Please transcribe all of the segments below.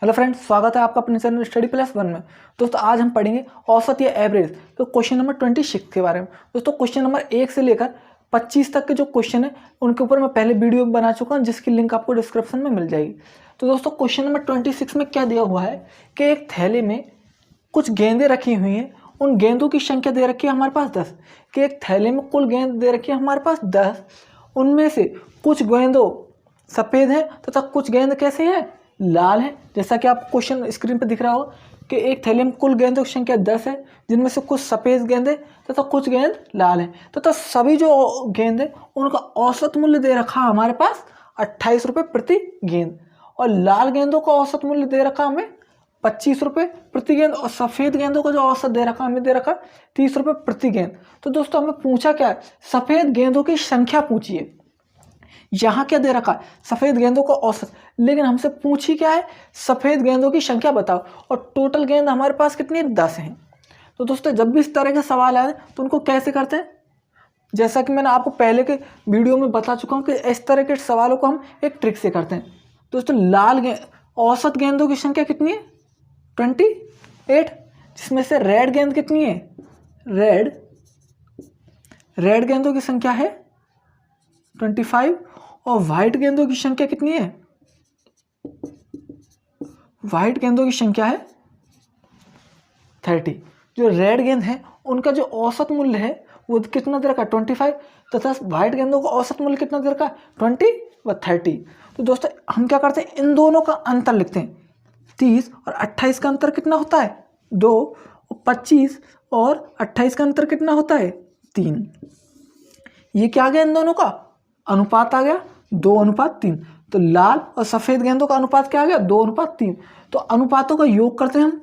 Hello friends, स्वागत है आपका अपने चैनल स्टडी प्लस वन में। दोस्तों आज हम पढ़ेंगे औसत या एवरेज तो क्वेश्चन नंबर 26 के बारे में। दोस्तों क्वेश्चन नंबर 1 से लेकर 25 तक के जो क्वेश्चन है उनके ऊपर मैं पहले वीडियो बना चुका हूँ, जिसकी लिंक आपको डिस्क्रिप्शन में मिल जाएगी। तो दोस्तों क्वेश्चन नंबर 26 में क्या दिया हुआ है कि एक थैले में कुछ गेंदें रखी हुई हैं, उन गेंदों की संख्या दे रखी है हमारे पास 10। कि एक थैले में कुल गेंद दे रखी है हमारे पास 10, उनमें से कुछ गेंदों सफ़ेद है तथा कुछ गेंद कैसे है, लाल है। जैसा कि आप क्वेश्चन स्क्रीन पर दिख रहा हो कि एक थैले में कुल गेंदों की संख्या 10 है, जिनमें से कुछ सफ़ेद गेंद है तथा कुछ गेंद लाल है। तथा सभी जो गेंद है उनका औसत मूल्य दे रखा है हमारे पास 28 रुपये प्रति गेंद, और लाल गेंदों का औसत मूल्य दे रखा हमें 25 रुपये प्रति गेंद, और सफ़ेद गेंदों का जो औसत दे रखा हमें दे रखा 30 रुपये प्रति गेंद। तो दोस्तों हमें पूछा क्या है, सफ़ेद गेंदों की संख्या पूछिए। यहाँ क्या दे रखा है, सफ़ेद गेंदों का औसत, लेकिन हमसे पूछी क्या है, सफ़ेद गेंदों की संख्या बताओ, और टोटल गेंद हमारे पास कितनी है, 10 हैं। तो दोस्तों जब भी इस तरह के सवाल आए तो उनको कैसे करते हैं, जैसा कि मैंने आपको पहले के वीडियो में बता चुका हूँ कि इस तरह के सवालों को हम एक ट्रिक से करते हैं। दोस्तों औसत गेंदों की संख्या कितनी है, 28, जिसमें से रेड गेंद कितनी है, रेड गेंदों की संख्या है 25, और वाइट गेंदों की संख्या कितनी है, वाइट गेंदों की संख्या है 30। जो रेड गेंद है उनका जो औसत मूल्य है वो कितना दे रखा है, 25, तथा वाइट गेंदों का औसत मूल्य कितना दे रखा है, 20 व 30। तो दोस्तों हम क्या करते हैं, इन दोनों का अंतर लिखते हैं। 30 और 28 का अंतर कितना होता है, 2, और 25 और 28 का अंतर कितना होता है, 3। ये क्या आ गया, इन दोनों का अनुपात आ गया 2:3। तो लाल और सफ़ेद गेंदों का अनुपात क्या आ गया, 2:3। तो अनुपातों का योग करते हैं हम,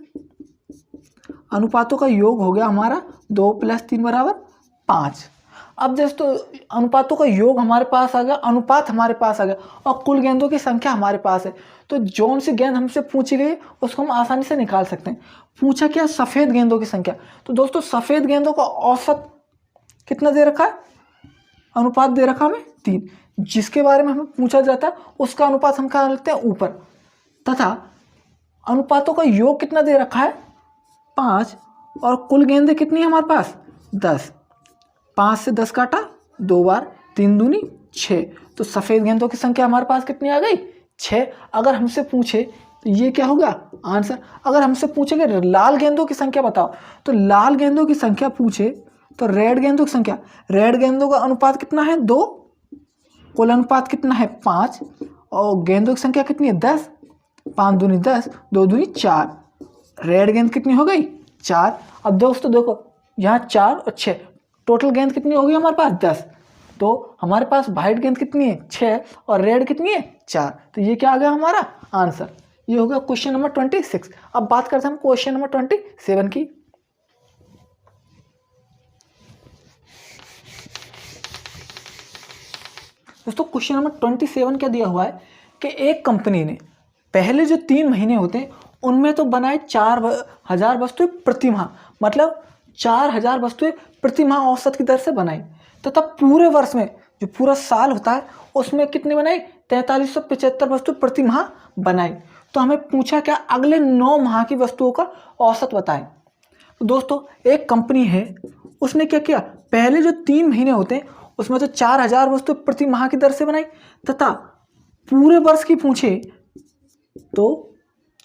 अनुपातों का योग हो गया हमारा 2 + 3 = 5। अब दोस्तों अनुपातों का योग हमारे पास आ गया, अनुपात हमारे पास आ गया, और कुल गेंदों की संख्या हमारे पास है। तो जौन सी गेंद हमसे पूछी गई उसको हम आसानी से निकाल सकते हैं। पूछा क्या, सफ़ेद गेंदों की संख्या। तो दोस्तों सफ़ेद गेंदों का औसत कितना दे रखा है, अनुपात दे रखा हमें 3, जिसके बारे में हमें पूछा जाता है उसका अनुपात हम क्या लिखते हैं, ऊपर। तथा अनुपातों का योग कितना दे रखा है, 5, और कुल गेंदें कितनी है हमारे पास, 10। 5 से 10 काटा 2 बार, 3 दूनी 6। तो सफ़ेद गेंदों की संख्या हमारे पास कितनी आ गई, 6। अगर हमसे पूछे तो ये क्या होगा आंसर। अगर हमसे पूछेंगे लाल गेंदों की संख्या बताओ, तो लाल गेंदों की संख्या पूछे तो रेड गेंदों की संख्या, रेड गेंदों का अनुपात कितना है, 2, कुल अनुपात कितना है 5, और गेंदों की संख्या कितनी है 10। 5 दूनी 10, 2 दूनी 4, रेड गेंद कितनी हो गई, 4। अब दोस्तों देखो यहाँ 4 और 6, टोटल गेंद कितनी होगी हमारे पास, 10। तो हमारे पास वाइट गेंद कितनी है, 6, और रेड कितनी है, 4। तो ये क्या आ गया हमारा आंसर। ये हो गया क्वेश्चन नंबर 26। अब बात करते हैं हम क्वेश्चन नंबर 27 की। दोस्तों क्वेश्चन नंबर 27 क्या दिया हुआ है कि एक कंपनी ने पहले जो 3 महीने होते हैं उनमें तो बनाए 4000 वस्तुएं प्रति माह, मतलब 4000 वस्तुएं प्रति माह औसत की दर से बनाई। तथा पूरे वर्ष में जो पूरा साल होता है उसमें कितनी बनाई, 4375 वस्तु प्रति माह बनाई। तो हमें पूछा क्या, अगले 9 माह की वस्तुओं का औसत बताएं। तो दोस्तों एक कंपनी है, उसने क्या किया, पहले जो 3 महीने होते हैं उसमें तो 4000 वस्तु प्रति माह की दर से बनाई, तथा पूरे वर्ष की पूछे तो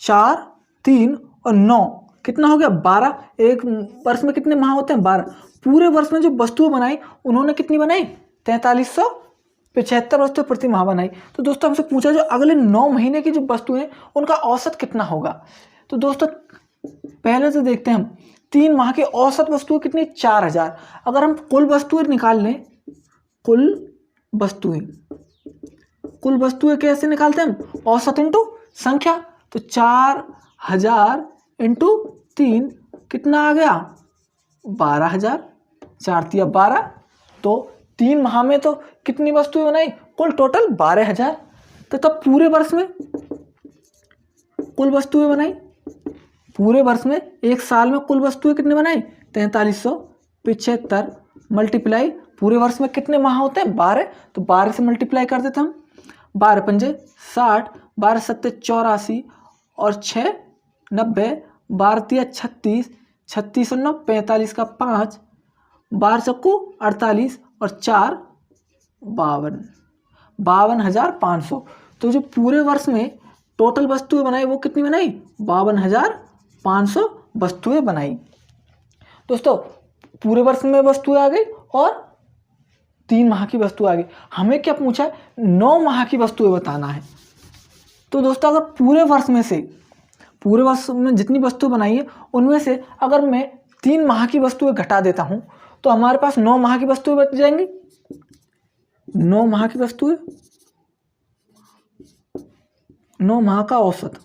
4, 3 और 9 कितना हो गया, 12। एक वर्ष में कितने माह होते हैं, 12। पूरे वर्ष में जो वस्तुएं बनाई उन्होंने कितनी बनाई, 4375 वस्तुएं प्रति माह बनाई। तो दोस्तों हमसे पूछा जो अगले 9 महीने की जो वस्तुएं हैं उनका औसत कितना होगा। तो दोस्तों पहले से देखते हैं हम 3 माह की औसत वस्तुएं कितनी, 4000। अगर हम कुल वस्तुएं निकाल लें, कुल वस्तुएं कैसे निकालते हैं हम, औसत इंटू संख्या। तो 4000 इंटू 3 कितना आ गया, 12000। 4 × 3 = 12। तो 3 माह में तो कितनी वस्तुएं बनाई, कुल टोटल 12000। तो तब पूरे वर्ष में कुल वस्तुएं बनाई, पूरे वर्ष में एक साल में कुल वस्तुएं कितने बनाई, 4375 मल्टीप्लाई पूरे वर्ष में कितने माह होते हैं, 12। तो 12 से मल्टीप्लाई कर देते हम, 12 × 5 = 60, 12 × 7 = 84, और 6 90, 12 तिया 36, 36 और 9 45 का 5, 12 चक्कू 48 और 4 52, 52,500। तो जो पूरे वर्ष में टोटल वस्तुएं बनाई वो कितनी बनाई? 52,500 वस्तुएं बनाई। दोस्तों पूरे वर्ष में वस्तुएं आ गई और 3 माह की वस्तु आ गई। हमें क्या पूछा है? 9 माह की वस्तुएं बताना है। तो दोस्तों अगर पूरे वर्ष में जितनी वस्तु बनाई है उनमें से अगर मैं 3 माह की वस्तुएं घटा देता हूं तो हमारे पास 9 माह की वस्तुएं बच जाएंगी। 9 माह की वस्तुएं, 9 माह का औसत।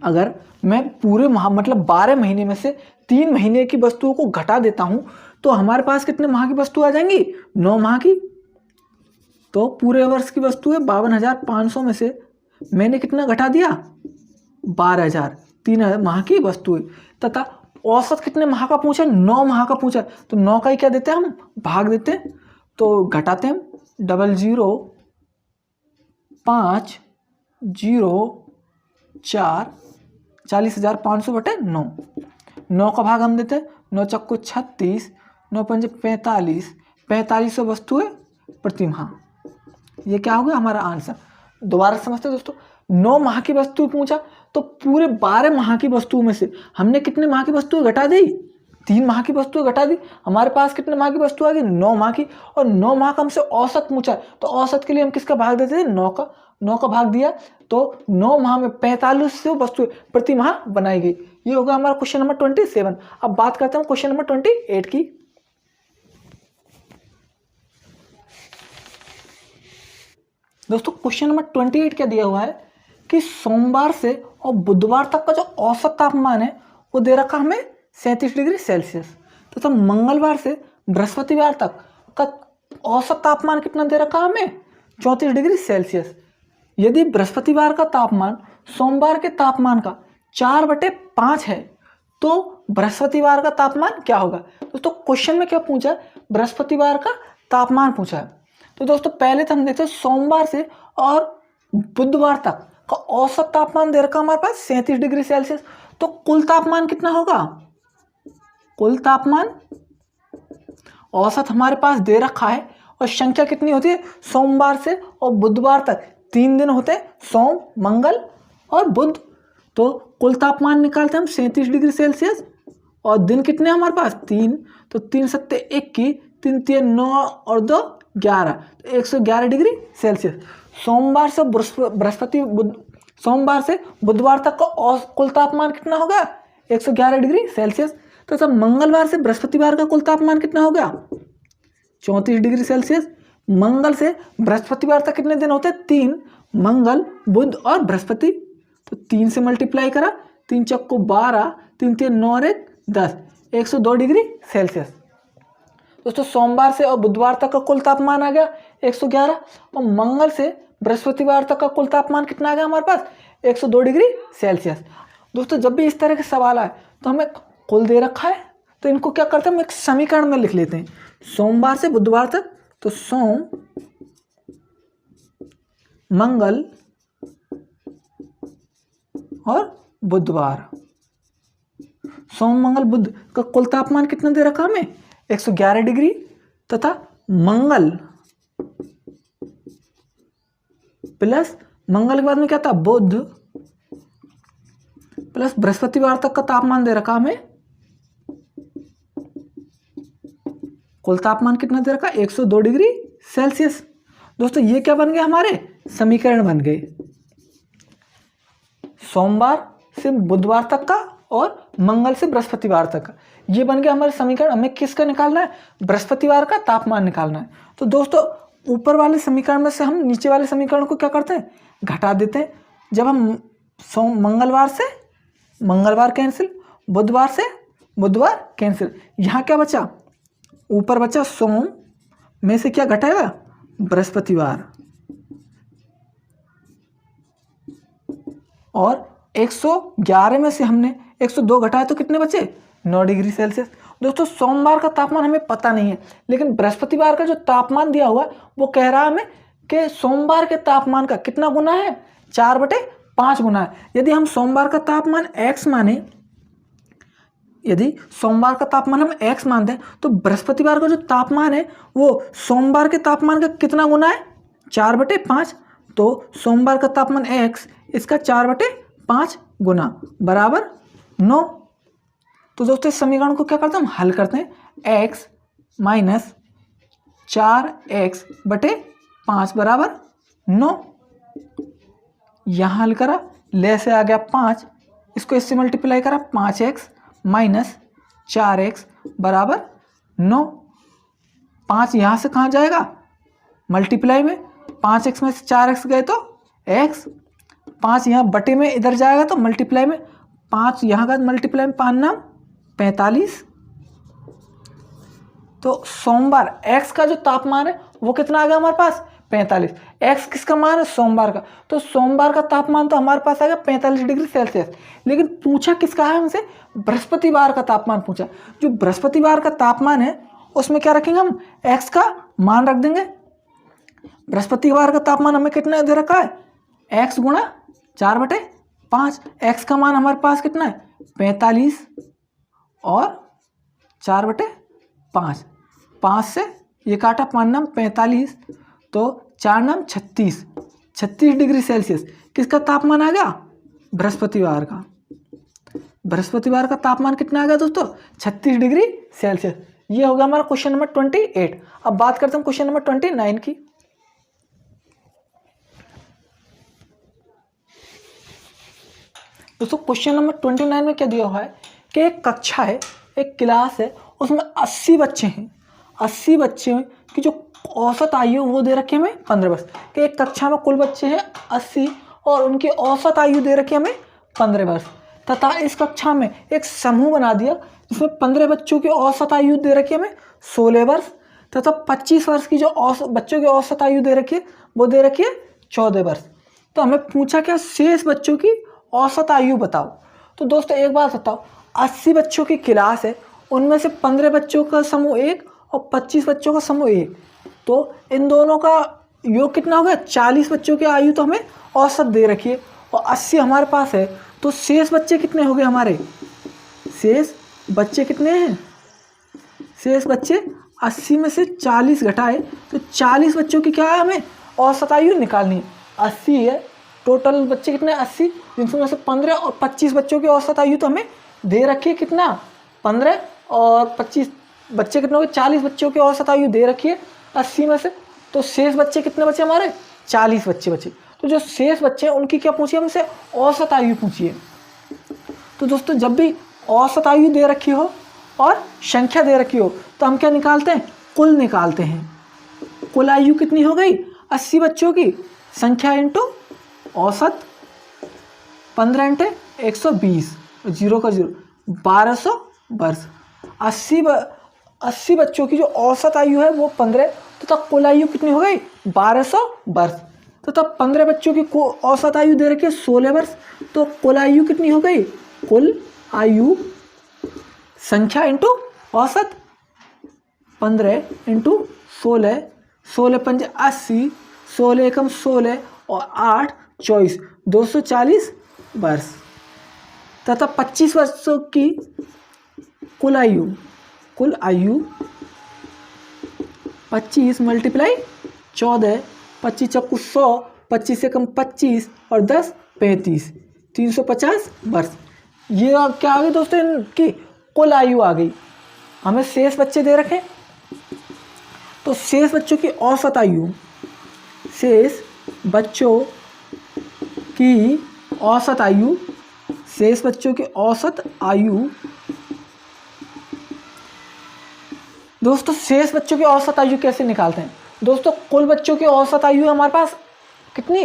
अगर मैं पूरे माह मतलब 12 महीने में से 3 महीने की वस्तुओं को घटा देता हूं तो हमारे पास कितने माह की वस्तु आ जाएंगी? 9 माह की। तो पूरे वर्ष की वस्तुएं 52,500 में से मैंने कितना घटा दिया? 12,000, 3 माह की वस्तुएं। तथा औसत कितने माह का पूछा? 9 माह का पूछा। तो 9 का ही क्या देते हैं हम? भाग देते हैं। तो घटाते हैं 00 5 0 4 40,500 बटे 9। 9 का भाग हम देते हैं। 9 चक्कू 36, 9 पंजे 45, 4500 वस्तुएं प्रति माह। ये क्या हो गया हमारा आंसर? दोबारा समझते हैं दोस्तों। 9 माह की वस्तु पूछा तो पूरे 12 माह की वस्तुओं में से हमने कितने माह की वस्तुएं घटा दी? 3 माह की वस्तुएं घटा दी। हमारे पास कितने माह की वस्तु आ गई? 9 माह की। और 9 माह का हमसे औसत पूछा तो औसत के लिए हम किसका भाग देते थे? 9 का। 9 का भाग दिया तो 9 माह में 4500 वस्तुएं प्रति माह बनाई गई। ये होगा हमारा क्वेश्चन नंबर 27। अब बात करते हैं क्वेश्चन नंबर 28 की। दोस्तों क्वेश्चन नंबर 28 क्या दिया हुआ है कि सोमवार से और बुधवार तक का जो औसत तापमान है वो दे रखा हमें 37 डिग्री सेल्सियस। तथा मंगलवार से बृहस्पतिवार तक का औसत तापमान कितना दे रखा हमें? 34 डिग्री सेल्सियस। यदि बृहस्पतिवार का तापमान सोमवार के तापमान का 4/5 है तो बृहस्पतिवार का तापमान क्या होगा? दोस्तों क्वेश्चन में क्या पूछा है? बृहस्पतिवार का तापमान पूछा है। तो दोस्तों पहले तो हम देखते हैं सोमवार से और बुधवार तक का औसत तापमान दे रखा हमारे पास 37 डिग्री सेल्सियस। तो कुल तापमान कितना होगा? कुल तापमान औसत हमारे पास दे रखा है और संख्या कितनी होती है? सोमवार से और बुधवार तक 3 दिन होते हैं, सोम मंगल और बुध। तो कुल तापमान निकालते हैं हम 37 डिग्री सेल्सियस और दिन कितने हमारे पास? 3। तो 3 सत्ते 21, 3 3 9 और 2 11, तो 111 डिग्री सेल्सियस। सोमवार से बुधवार तक का कुल तापमान कितना होगा? 111 डिग्री सेल्सियस। तो सब मंगलवार से बृहस्पतिवार का कुल तापमान कितना हो गया? 34 डिग्री सेल्सियस। मंगल से बृहस्पतिवार तक कितने दिन होते हैं? 3, मंगल बुध और बृहस्पति। तो 3 से मल्टीप्लाई करा, 3 चक्को 12, 3 3 9 और 1 10, 102 डिग्री सेल्सियस। दोस्तों सोमवार से और बुधवार तक का कुल तापमान आ गया 111 और मंगल से बृहस्पतिवार तक का कुल तापमान कितना आ गया हमारे पास? 102 डिग्री सेल्सियस। दोस्तों जब भी इस तरह के सवाल आए तो हमें कुल दे रखा है तो इनको क्या करते हैं? हम एक समीकरण में लिख लेते हैं। सोमवार से बुधवार तक तो सोम मंगल और बुधवार, सोम मंगल बुध का कुल तापमान कितना दे रखा हमें? 111 डिग्री। तथा मंगल प्लस मंगल के बाद में क्या था? बुध प्लस बृहस्पतिवार तक का तापमान दे रखा हमें। कुल तापमान कितना दे रखा? 102 डिग्री सेल्सियस। दोस्तों ये क्या बन गए? हमारे समीकरण बन गए। सोमवार से बुधवार तक का और मंगल से बृहस्पतिवार तक का, ये बन गया हमारे समीकरण। हमें किसका निकालना है? बृहस्पतिवार का तापमान निकालना है। तो दोस्तों ऊपर वाले समीकरण में से हम नीचे वाले समीकरण को क्या करते हैं? घटा देते हैं। जब हम मंगलवार से मंगलवार कैंसिल, बुधवार से बुधवार कैंसिल, यहाँ क्या बचा? ऊपर बचा सोम में से क्या घटाएगा? बृहस्पतिवार। और 111 में से हमने 102 घटाया तो कितने बचे? 9 डिग्री सेल्सियस। दोस्तों सोमवार का तापमान हमें पता नहीं है, लेकिन बृहस्पतिवार का जो तापमान दिया हुआ वो कह रहा है हमें कि सोमवार के तापमान का कितना गुना है? 4/5 5 गुना है। यदि हम सोमवार का तापमान x माने, यदि सोमवार का तापमान हम x मानते हैं तो बृहस्पतिवार का जो तापमान है वो सोमवार के तापमान का कितना गुना है? 4/5। तो सोमवार का तापमान x, इसका 4/5 गुना बराबर 9। तो दोस्तों इस समीकरण को क्या करते हैं, हम हल करते हैं। x माइनस 4x/5 बराबर 9। यहाँ हल करा, ले से आ गया 5, इसको इससे मल्टीप्लाई करा, 5x माइनस 4x बराबर 9। 5 यहाँ से कहाँ जाएगा, मल्टीप्लाई में, 5x में से 4x गए तो x, 5 यहाँ बटे में इधर जाएगा तो मल्टीप्लाई में, 5 यहाँ का मल्टीप्लाई में, 5 नाम 45। तो सोमवार x का जो तापमान है वो कितना आ गया हमारे पास, 45। x किसका मान है, सोमवार का। तो सोमवार का तापमान तो हमारे पास आ गया 45 डिग्री सेल्सियस। लेकिन पूछा किसका है हमसे, बृहस्पतिवार का तापमान पूछा। जो बृहस्पतिवार का तापमान है उसमें क्या रखेंगे हम, x का मान रख देंगे। बृहस्पतिवार का तापमान हमें कितना दे रखा है, x गुणा 4/5। x का मान हमारे पास कितना है, 45 और 4/5। 5 से ये काटा, 5 नाम 45, तो 4 नाम 36 डिग्री सेल्सियस किसका तापमान आ गया, बृहस्पतिवार का। बृहस्पतिवार का तापमान कितना आ गया दोस्तों, 36 डिग्री सेल्सियस। ये होगा हमारा क्वेश्चन नंबर 28। अब बात करते हैं क्वेश्चन नंबर 29 की। दोस्तों क्वेश्चन नंबर 29 में क्या दिया हुआ है कि एक कक्षा है, एक क्लास है, उसमें 80 बच्चे हैं। 80 बच्चे की जो औसत आयु वो दे रखी है हमें 15 वर्ष। कि एक कक्षा में कुल बच्चे हैं 80 और उनकी औसत आयु दे रखी है हमें 15 वर्ष। तथा इस कक्षा में एक समूह बना दिया जिसमें 15 बच्चों की औसत आयु दे रखी है हमें 16 वर्ष, तथा 25 वर्ष की जो बच्चों की औसत आयु दे रखी है वो दे रखी है 14 वर्ष। तो हमें पूछा क्या, शेष बच्चों की औसत आयु बताओ। तो दोस्तों एक बात बताओ, 80 बच्चों की क्लास है, उनमें से 15 बच्चों का समूह 1 और 25 बच्चों का समूह 1, तो इन दोनों का योग कितना हो गया, 40 बच्चों की आयु तो हमें औसत दे रखी है और 80 हमारे पास है। तो शेष बच्चे कितने हो गए हमारे, शेष बच्चे कितने हैं, शेष बच्चे 80 में से 40 घटाए तो 40 बच्चों की क्या है, हमें औसत आयु निकालनी है। 80 है टोटल बच्चे कितने, 80, जिनमें से 15 और 25 बच्चों की औसत आयु तो हमें दे रखी है कितना, 15 और 25 बच्चे कितने हो गए, 40 बच्चों की औसत आयु दे रखी है 80 में से। तो शेष बच्चे कितने बचे हमारे, 40 बच्चे बचे। तो जो शेष बच्चे हैं उनकी क्या पूछिए हमसे, औसत आयु पूछिए। तो दोस्तों जब भी औसत आयु दे रखी हो और संख्या दे रखी हो तो हम क्या निकालते हैं, कुल निकालते हैं। कुल आयु कितनी हो गई, 80 बच्चों की संख्या इंटू औसत, 15 × 120, 0 का 0, 1200 वर्ष। 80 बच्चों की जो औसत आयु है वो 15, तो तब कुल आयु कितनी हो गई, 1200 वर्ष। तो तब 15 बच्चों की औसत आयु दे रखी है 16 वर्ष, तो कुल आयु कितनी हो गई, कुल आयु संख्या इंटू औसत, 15 × 16, 16 × 5 80, 16 × 16 और 8 24, 240 वर्ष। तथा 25 वर्षों की कुल आयु 25 मल्टीप्लाई 14, 25 चक्कू 100, 25 से कम 25 और 10 35, 350 वर्ष। ये क्या आ गई दोस्तों, इनकी कुल आयु आ गई। हमें शेष बच्चे दे रखे, तो शेष बच्चों की औसत आयु, शेष बच्चों की औसत आयु, शेष बच्चों की औसत आयु, दोस्तों शेष बच्चों की औसत आयु कैसे निकालते हैं। दोस्तों कुल बच्चों की औसत आयु हमारे पास कितनी,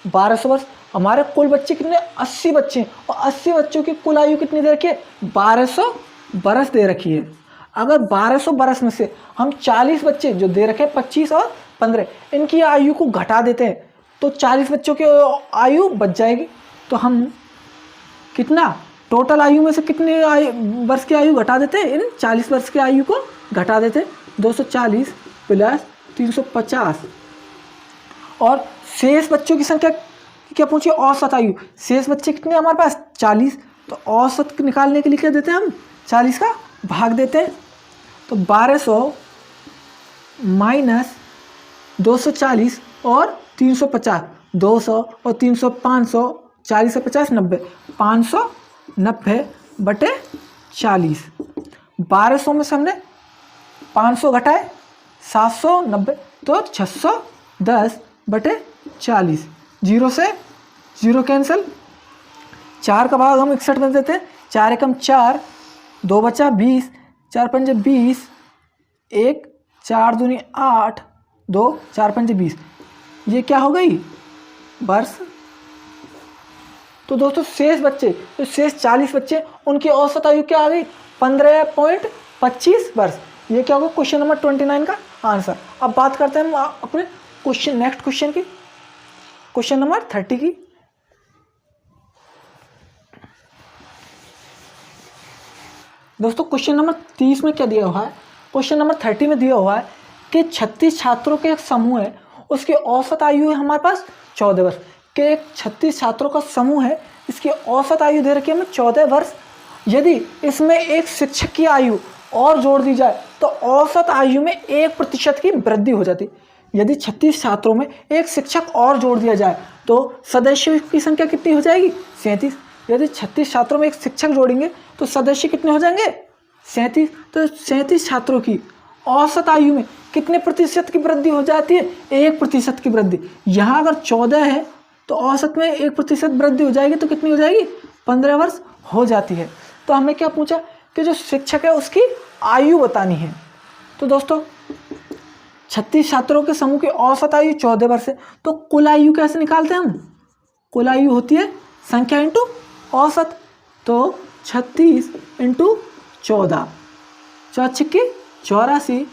1200 वर्ष। हमारे कुल बच्चे कितने, 80 बच्चे, और 80 बच्चों की कुल आयु कितनी दे रखी है, 1200 बरस दे रखी है। अगर 1200 बरस में से हम 40 बच्चे जो दे रखे हैं, 25 और 15, इनकी आयु को घटा देते हैं तो 40 बच्चों की आयु बच जाएगी। तो हम कितना, टोटल आयु में से कितने वर्ष की आयु घटा देते हैं, इन 40 वर्ष की आयु को घटा देते हैं, 240 प्लस 350। और शेष बच्चों की संख्या क्या पूछिए औसत आयु, शेष बच्चे कितने हैं हमारे पास 40, तो औसत निकालने के लिए क्या देते हैं हम 40 का भाग देते हैं, तो 1200 माइनस 240 और 350, 200 और 300 500, 40 से 50 90, 590 बटे 40। 1200 में से हमने 500 घटाए 790, तो 610 बटे 40। 0 से 0 कैंसिल, 4 का भाग हम 61 में देते हैं, 4 एकम 4, 2 बचा 20, 4 पंजे 20, 1 4 दूनी 8, 2 4 पंजे 20, ये क्या हो गई वर्ष। तो दोस्तों शेष बच्चे, तो शेष 40 बच्चे, उनकी औसत आयु क्या आ गई 15.25 वर्ष। ये क्या होगा क्वेश्चन नंबर 29 का आंसर। अब बात करते हैं हम अपने क्वेश्चन नेक्स्ट क्वेश्चन की, क्वेश्चन नंबर 30 की। दोस्तों क्वेश्चन नंबर 30 में क्या दिया हुआ है, क्वेश्चन नंबर 30 में दिया हुआ है कि 36 छात्रों के एक समूह है, उसकी औसत आयु है हमारे पास 14 वर्ष के। एक 36 छात्रों का समूह है, इसकी औसत आयु दे रखी है हमें 14 वर्ष। यदि इसमें एक शिक्षक की आयु और जोड़ दी जाए तो औसत आयु में 1% की वृद्धि हो जाती। यदि 36 छात्रों में एक शिक्षक और जोड़ दिया जाए तो सदस्यों की संख्या कितनी हो जाएगी 37। यदि 36 छात्रों में एक शिक्षक जोड़ेंगे तो सदस्य कितने हो जाएंगे 37। तो 37 छात्रों की औसत आयु में कितने प्रतिशत की वृद्धि हो जाती है 1% की वृद्धि। यहाँ अगर 14 है तो औसत में 1% वृद्धि हो जाएगी, तो कितनी हो जाएगी 15 वर्ष हो जाती है। तो हमें क्या पूछा कि जो शिक्षक है उसकी आयु बतानी है। तो दोस्तों 36 छात्रों के समूह की औसत आयु 14 वर्ष है, तो कुल आयु कैसे निकालते हैं हम, कुल आयु होती है संख्या इंटू औसत। तो 36 इंटू 14, 4 84,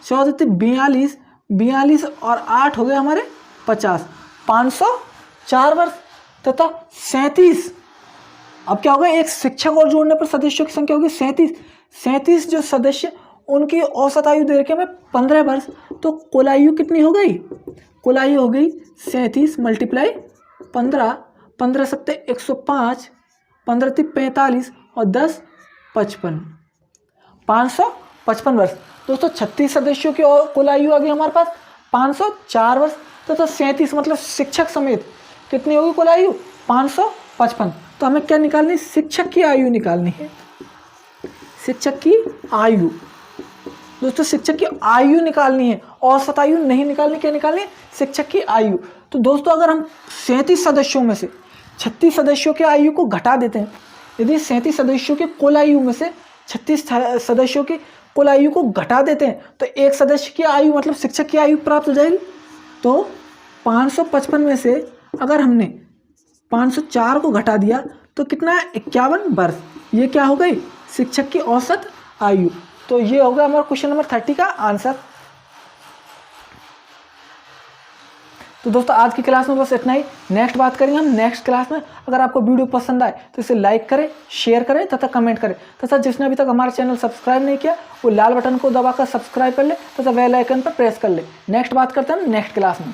14 42, 42 और 8 हो गए हमारे 50, 504 वर्ष तथा 37। अब क्या होगा एक शिक्षक और जोड़ने पर सदस्यों की संख्या होगी 37। 37 जो सदस्य उनकी औसत आयु दे रखी है हमें 15 वर्ष, तो कुल आयु कितनी हो गई, कुल आयु हो गई 37 मल्टीप्लाई 15, 15 सत्ते 105, 15 × 45 और 10 55, 555 वर्ष। दोस्तों 36 सदस्यों की कुल आयु आ गई हमारे पास 504 वर्ष, तो 37 मतलब शिक्षक समेत कितनी होगी कुल आयु 555। तो हमें क्या निकालनी है, शिक्षक की आयु निकालनी है, शिक्षक की आयु। दोस्तों शिक्षक की आयु निकालनी है, औसत आयु नहीं निकालनी, क्या निकालनी है शिक्षक की आयु। तो दोस्तों अगर हम 37 सदस्यों में से 36 सदस्यों की आयु को घटा देते हैं, यदि 37 सदस्यों की कुल आयु में से 36 सदस्यों की कुल आयु को घटा देते हैं तो एक सदस्य की आयु मतलब शिक्षक की आयु प्राप्त हो जाएगी। तो 555 में से अगर हमने 504 को घटा दिया तो कितना है 51 वर्ष। ये क्या हो गई शिक्षक की औसत आयु। तो ये होगा हमारा क्वेश्चन नंबर 30 का आंसर। तो दोस्तों आज की क्लास में बस इतना ही, नेक्स्ट बात करेंगे हम नेक्स्ट क्लास में। अगर आपको वीडियो पसंद आए तो इसे लाइक करें, शेयर करें तथा कमेंट करें, तथा जिसने अभी तक हमारा चैनल सब्सक्राइब नहीं किया वो लाल बटन को दबाकर सब्सक्राइब कर ले तथा बेल आइकन पर प्रेस कर ले। नेक्स्ट बात करते हैं नेक्स्ट क्लास में।